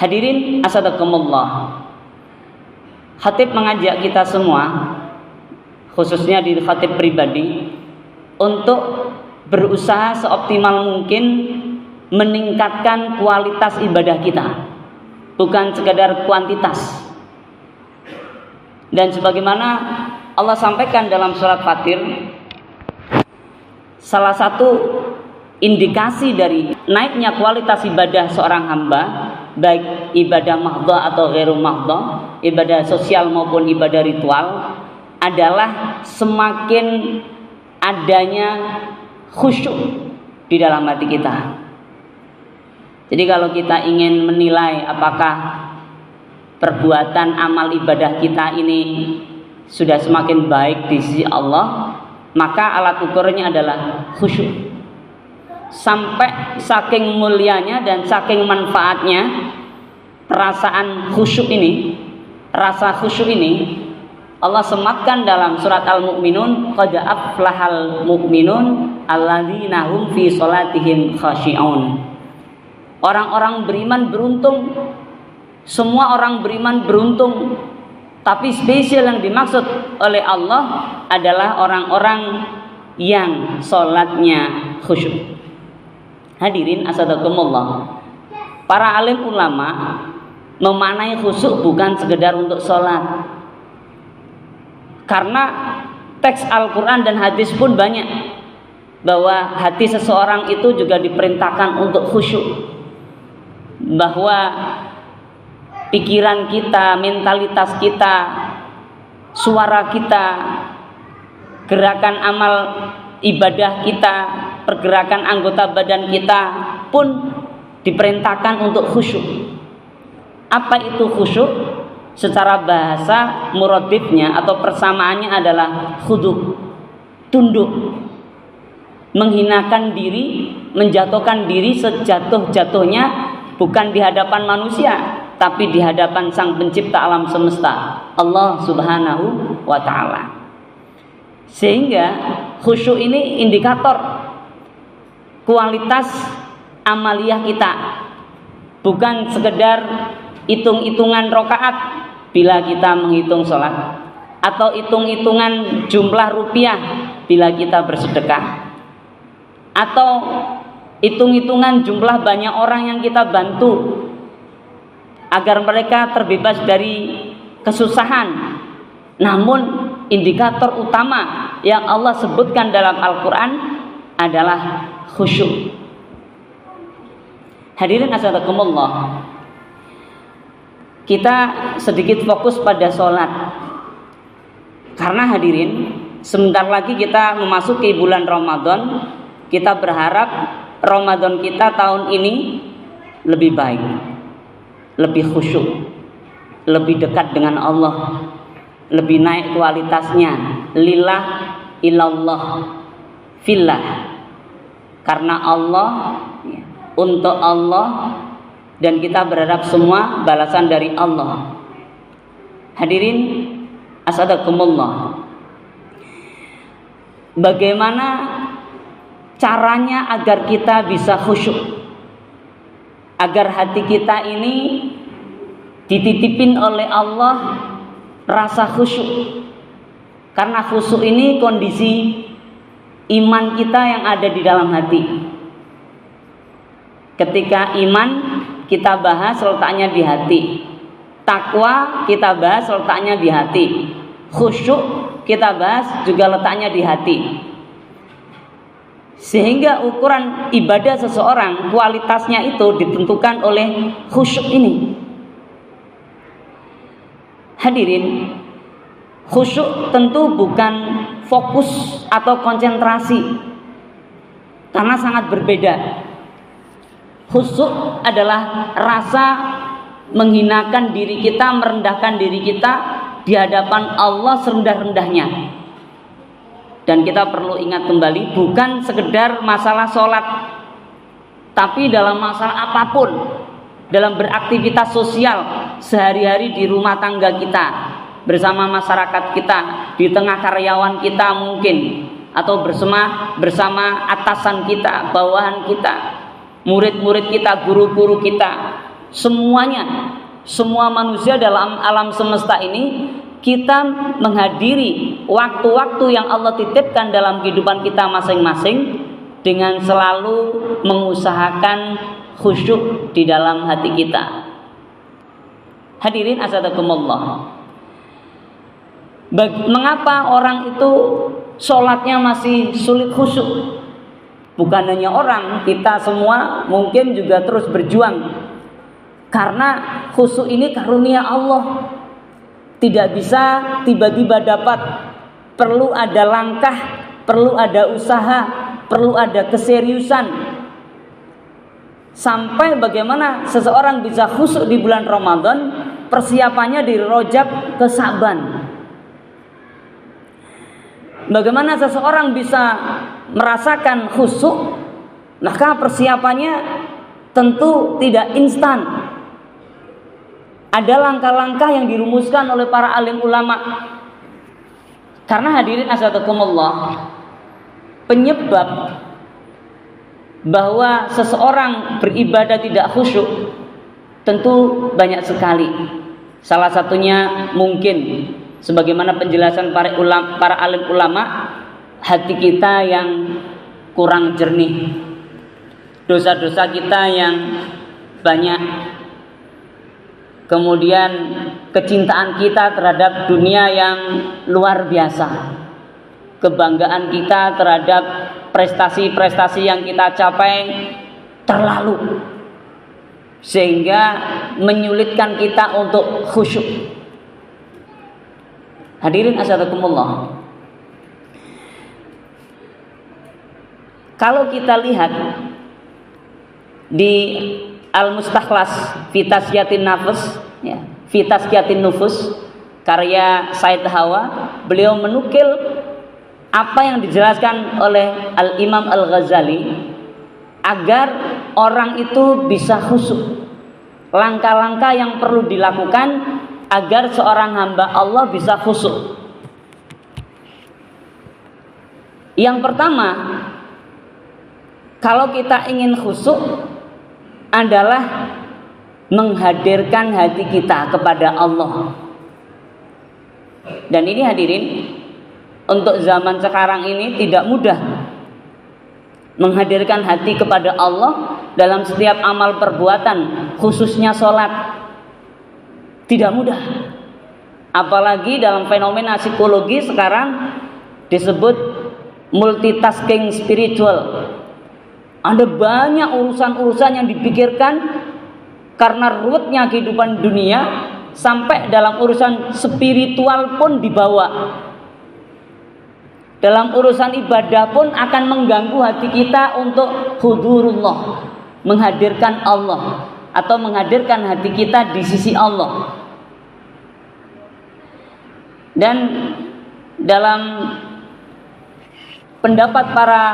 Hadirin asadakumullah, khatib mengajak kita semua, khususnya di khatib pribadi, untuk berusaha seoptimal mungkin meningkatkan kualitas ibadah kita, bukan sekadar kuantitas. Dan sebagaimana Allah sampaikan dalam surat Fatir, salah satu indikasi dari naiknya kualitas ibadah seorang hamba, baik ibadah mahdhah atau ghairu mahdhah, ibadah sosial maupun ibadah ritual, adalah semakin adanya khusyuk di dalam hati kita. Jadi kalau kita ingin menilai apakah perbuatan amal ibadah kita ini sudah semakin baik di sisi Allah, maka alat ukurnya adalah khusyuk. Sampai saking mulianya dan saking manfaatnya perasaan khusyuk ini, rasa khusyuk ini, Allah sematkan dalam surat Al-Mu'minun, qad aflahal mu'minun alladzina hum fi sholatihim khashi'un. Orang-orang beriman beruntung. Semua orang beriman beruntung. Tapi spesial yang dimaksud oleh Allah adalah orang-orang yang sholatnya khusyuk. Hadirin asadakumullah, para alim ulama memaknai khusyuk bukan sekedar untuk sholat, karena teks Al-Quran dan hadis pun banyak bahwa hati seseorang itu juga diperintahkan untuk khusyuk, bahwa pikiran kita, mentalitas kita, suara kita, gerakan amal ibadah kita, pergerakan anggota badan kita pun diperintahkan untuk khusyuk. Apa itu khusyuk? Secara bahasa muradifnya atau persamaannya adalah khudu', tunduk, menghinakan diri, menjatuhkan diri sejatuh-jatuhnya, bukan di hadapan manusia tapi di hadapan Sang Pencipta alam semesta, Allah Subhanahu wa ta'ala. Sehingga khusyuk ini indikator kualitas amaliyah kita, bukan sekedar hitung-hitungan rakaat bila kita menghitung sholat, atau hitung-hitungan jumlah rupiah bila kita bersedekah, atau hitung-hitungan jumlah banyak orang yang kita bantu agar mereka terbebas dari kesusahan. Namun indikator utama yang Allah sebutkan dalam Al-Quran adalah khusyuk. Hadirin asadakumullah, kita sedikit fokus pada sholat, karena hadirin, sebentar lagi kita memasuki bulan Ramadan. Kita berharap Ramadan kita tahun ini lebih baik, lebih khusyuk, lebih dekat dengan Allah, lebih naik kualitasnya, lillah ilallah fillah, karena Allah, untuk Allah, dan kita berharap semua balasan dari Allah. Hadirin asadakumullah, bagaimana caranya agar kita bisa khusyuk, agar hati kita ini dititipin oleh Allah rasa khusyuk? Karena khusyuk ini kondisi iman kita yang ada di dalam hati. Ketika iman kita bahas letaknya di hati, takwa kita bahas letaknya di hati, khusyuk kita bahas juga letaknya di hati. Sehingga ukuran ibadah seseorang, kualitasnya itu ditentukan oleh khusyuk ini. Hadirin, khusyuk tentu bukan fokus atau konsentrasi, karena sangat berbeda. Khusyuk adalah rasa menghinakan diri kita, merendahkan diri kita di hadapan Allah serendah-rendahnya. Dan kita perlu ingat kembali, bukan sekedar masalah sholat, tapi dalam masalah apapun, dalam beraktivitas sosial sehari-hari di rumah tangga kita, bersama masyarakat kita, di tengah karyawan kita mungkin, atau bersama atasan kita, bawahan kita, murid-murid kita, guru-guru kita, semuanya, semua manusia dalam alam semesta ini, kita menghadiri waktu-waktu yang Allah titipkan dalam kehidupan kita masing-masing dengan selalu mengusahakan khusyuk di dalam hati kita. Hadirin azzakumullah. Mengapa orang itu sholatnya masih sulit khusyuk? Bukan hanya orang, kita semua mungkin juga terus berjuang. Karena khusyuk ini karunia Allah, tidak bisa tiba-tiba dapat. Perlu ada langkah, perlu ada usaha, perlu ada keseriusan. Sampai bagaimana seseorang bisa khusyuk di bulan Ramadan, persiapannya dari Rajab ke Sa'ban. Bagaimana seseorang bisa merasakan khusyuk, maka persiapannya tentu tidak instan. Ada langkah-langkah yang dirumuskan oleh para alim ulama. Karena hadirin azzakumullah, penyebab bahwa seseorang beribadah tidak khusyuk tentu banyak sekali. Salah satunya mungkin sebagaimana penjelasan para alim ulama, hati kita yang kurang jernih, dosa-dosa kita yang banyak, kemudian kecintaan kita terhadap dunia yang luar biasa, kebanggaan kita terhadap prestasi-prestasi yang kita capai terlalu, sehingga menyulitkan kita untuk khusyuk. Hadirin azzakumullah, kalau kita lihat di Al-Mustakhlas fi Tazkiyatin Nafs, ya, fi Tazkiyatin Nufus, karya Said Hawa, beliau menukil apa yang dijelaskan oleh Al-Imam Al-Ghazali agar orang itu bisa khusyuk. Langkah-langkah yang perlu dilakukan agar seorang hamba Allah bisa khusyuk. Yang pertama, kalau kita ingin khusyuk adalah menghadirkan hati kita kepada Allah. Dan ini hadirin, untuk zaman sekarang ini tidak mudah menghadirkan hati kepada Allah dalam setiap amal perbuatan, khususnya sholat. Tidak mudah. Apalagi dalam fenomena psikologi sekarang disebut multitasking spiritual. Ada banyak urusan-urusan yang dipikirkan karena ruwetnya kehidupan dunia, sampai dalam urusan spiritual pun dibawa. Dalam urusan ibadah pun akan mengganggu hati kita untuk hudurullah, menghadirkan Allah atau menghadirkan hati kita di sisi Allah. Dan dalam pendapat para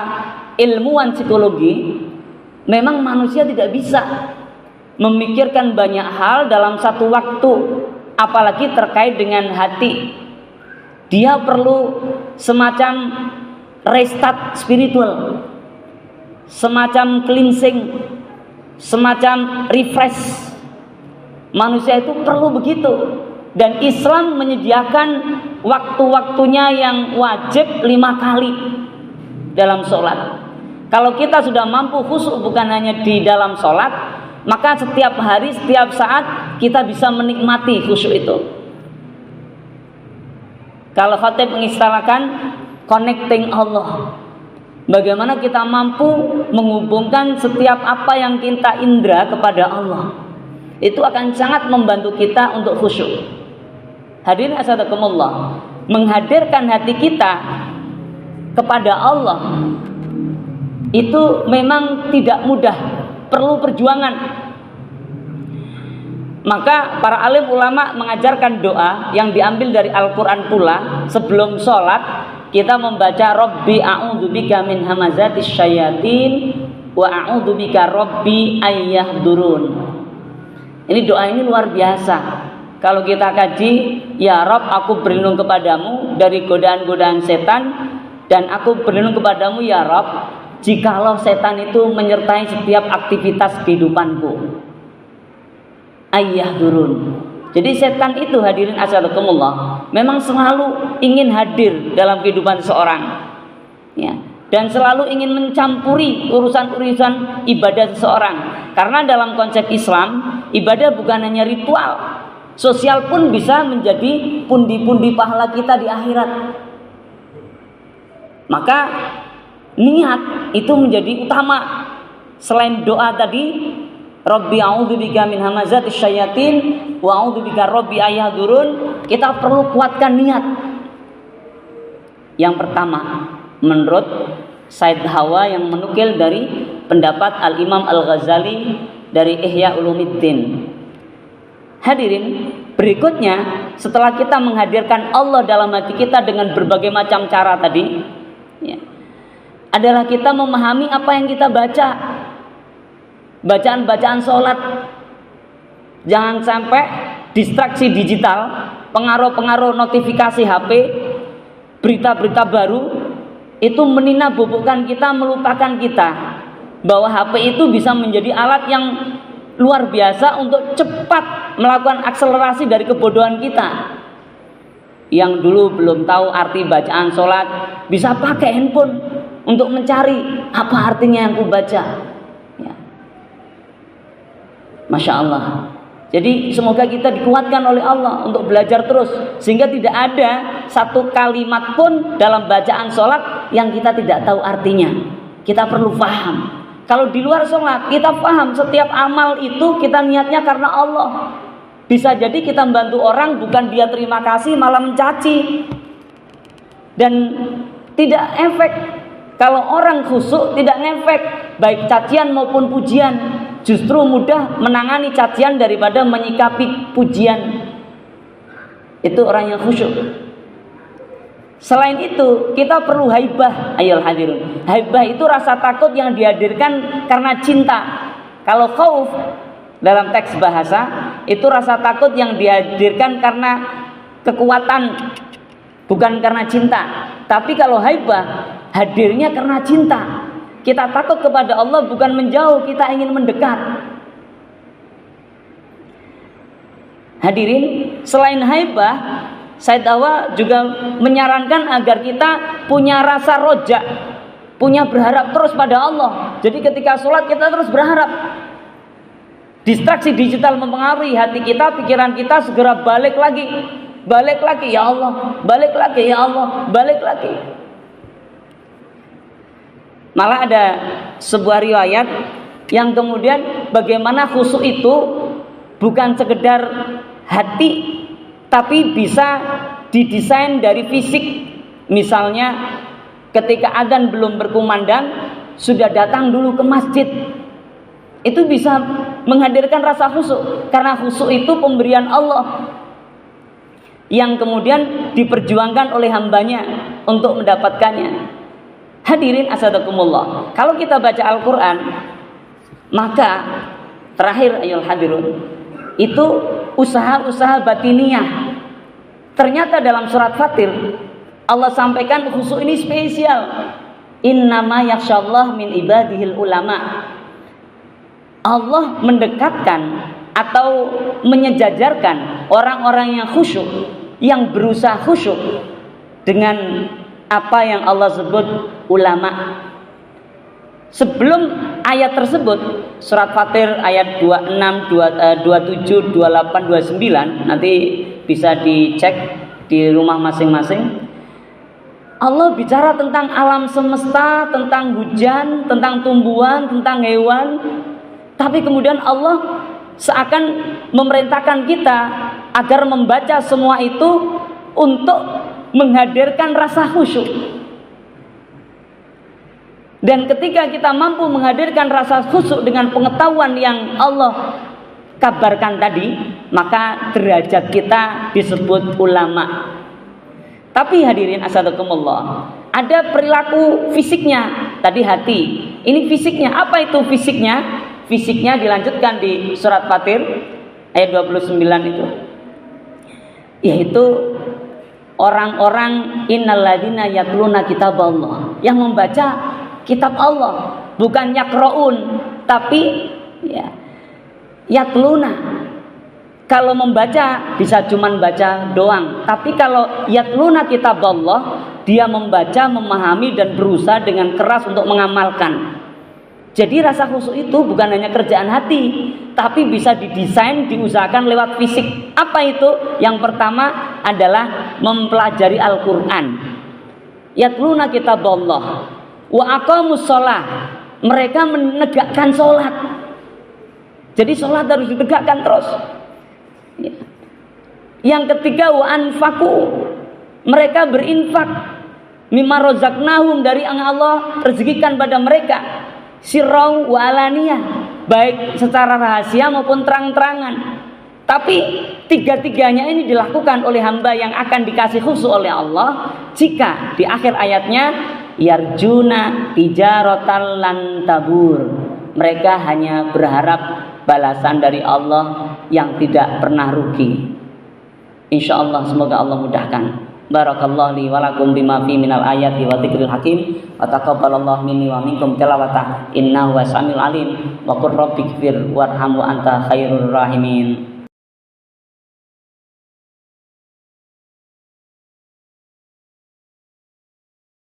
ilmuwan psikologi, memang manusia tidak bisa memikirkan banyak hal dalam satu waktu, apalagi terkait dengan hati. Dia perlu semacam restart spiritual, semacam cleansing, semacam refresh. Manusia itu perlu begitu. Dan Islam menyediakan waktu-waktunya yang wajib 5 kali dalam sholat. Kalau kita sudah mampu khusyuk bukan hanya di dalam sholat, maka setiap hari, setiap saat kita bisa menikmati khusyuk itu. Kalau khatib mengistilahkan connecting Allah, bagaimana kita mampu menghubungkan setiap apa yang kita indra kepada Allah, itu akan sangat membantu kita untuk khusyuk. Hadirin azzakumullah, menghadirkan hati kita kepada Allah itu memang tidak mudah, perlu perjuangan. Maka para alim ulama mengajarkan doa yang diambil dari Al-Quran pula. Sebelum sholat kita membaca Rabbi a'udzubika min hamazatis syayatin wa a'udzubika Rabbi ayyahdurun. Ini doa ini luar biasa. Kalau kita kaji, ya Rabb, aku berlindung kepadamu dari godaan-godaan setan, dan aku berlindung kepadamu ya Rabb jikalau setan itu menyertai setiap aktivitas kehidupanku. ayyahdurun. Jadi setan itu hadirin azakumullah memang selalu ingin hadir dalam kehidupan seseorang, ya, dan selalu ingin mencampuri urusan-urusan ibadah seseorang. Karena dalam konsep Islam, ibadah bukan hanya ritual, sosial pun bisa menjadi pundi-pundi pahala kita di akhirat. Maka niat itu menjadi utama. Selain doa tadi, Rabbi a'udzubika min hamazatis syayatin wa a'udzubika rabbi ayahdurun, kita perlu kuatkan niat. Yang pertama, menurut Said Hawa yang menukil dari pendapat Al-Imam Al-Ghazali dari Ihya Ulumuddin. Hadirin, berikutnya setelah kita menghadirkan Allah dalam hati kita dengan berbagai macam cara tadi, ya, adalah kita memahami apa yang kita baca. Bacaan-bacaan sholat. Jangan sampai distraksi digital, pengaruh-pengaruh notifikasi HP, berita-berita baru itu meninabobokan kita, melupakan kita bahwa HP itu bisa menjadi alat yang luar biasa untuk cepat melakukan akselerasi dari kebodohan kita. Yang dulu belum tahu arti bacaan sholat bisa pakai handphone untuk mencari apa artinya yang ku baca, ya. Masya Allah. Jadi semoga kita dikuatkan oleh Allah untuk belajar terus, sehingga tidak ada satu kalimat pun dalam bacaan sholat yang kita tidak tahu artinya. Kita perlu paham. Kalau di luar sholat kita paham setiap amal itu kita niatnya karena Allah. Bisa jadi kita membantu orang bukan dia terima kasih malah mencaci, dan tidak efek. Kalau orang khusyuk tidak ngefek baik cacian maupun pujian. Justru mudah menangani cacian daripada menyikapi pujian. Itu orang yang khusyuk. Selain itu, kita perlu haibah, ayolah hadirun. Haibah itu rasa takut yang dihadirkan karena cinta. Kalau khauf dalam teks bahasa itu rasa takut yang dihadirkan karena kekuatan, bukan karena cinta. Tapi kalau haibah hadirnya karena cinta. Kita takut kepada Allah bukan menjauh, kita ingin mendekat. Hadirin, selain haibah, Said Hawa juga menyarankan agar kita punya rasa roja, punya berharap terus pada Allah. Jadi ketika sholat kita terus berharap. Distraksi digital mempengaruhi hati kita, pikiran kita, segera balik lagi. Balik lagi, ya Allah. Balik lagi, ya Allah. Balik lagi. Malah ada sebuah riwayat yang kemudian bagaimana khusyuk itu bukan sekedar hati, tapi bisa didesain dari fisik. Misalnya ketika adzan belum berkumandang sudah datang dulu ke masjid. Itu bisa menghadirkan rasa khusyuk, karena khusyuk itu pemberian Allah yang kemudian diperjuangkan oleh hambanya untuk mendapatkannya. Hadirin asadakumullah, kalau kita baca Al-Quran, maka terakhir ayol hadirun itu usaha-usaha batiniyah. Ternyata dalam surat Fatir Allah sampaikan khusyuk ini spesial. Innama yakhsyallah min ibadihil ulama. Allah mendekatkan atau menyejajarkan orang-orang yang khusyuk, yang berusaha khusyuk dengan apa yang Allah sebut ulama. Sebelum ayat tersebut, surat Fatir ayat 26, 27, 28, 29, nanti bisa dicek di rumah masing-masing. Allah bicara tentang alam semesta, tentang hujan, tentang tumbuhan, tentang hewan. Tapi kemudian Allah seakan memerintahkan kita agar membaca semua itu untuk menghadirkan rasa khusyuk. Dan ketika kita mampu menghadirkan rasa khusyuk dengan pengetahuan yang Allah kabarkan tadi, maka derajat kita disebut ulama. Tapi hadirin asadakumullah, ada perilaku fisiknya. Tadi hati, ini fisiknya. Apa itu fisiknya? Fisiknya dilanjutkan di surat Fatir ayat 29 itu, yaitu orang-orang innalladzina yatluna kitaballah, yang membaca kitab Allah, bukan yakraun, tapi ya yatluna, Kalau membaca bisa cuman baca doang, tapi kalau yatluna kitaballah, dia membaca, memahami dan berusaha dengan keras untuk mengamalkan. Jadi rasa khusyuk itu bukan hanya kerjaan hati, tapi bisa didesain, diusahakan lewat fisik. Apa itu? Yang pertama adalah mempelajari Al-Qur'an. Yatluna kitaballah wa aqamus shalah. Mereka menegakkan sholat. Jadi sholat harus ditegakkan terus. Yang ketiga wa anfaqu. Mereka berinfak mimma razaqnahum, dari yang Allah rezekikan pada mereka, sirrau wa alaniyah, baik secara rahasia maupun terang-terangan. Tapi tiga-tiganya ini dilakukan oleh hamba yang akan dikasih khusyuk oleh Allah jika di akhir ayatnya yarjuna tijaratan lan tabur, mereka hanya berharap balasan dari Allah yang tidak pernah rugi. Insyaallah, semoga Allah mudahkan. Barakallahu li wa lakum bima fi minal ayati wa dzikril hakim, wa taqabbalallahu minni wa minkum tilawata innahu wasamiul alim, wa qur rabbighfir warham wa anta khairur rahimin.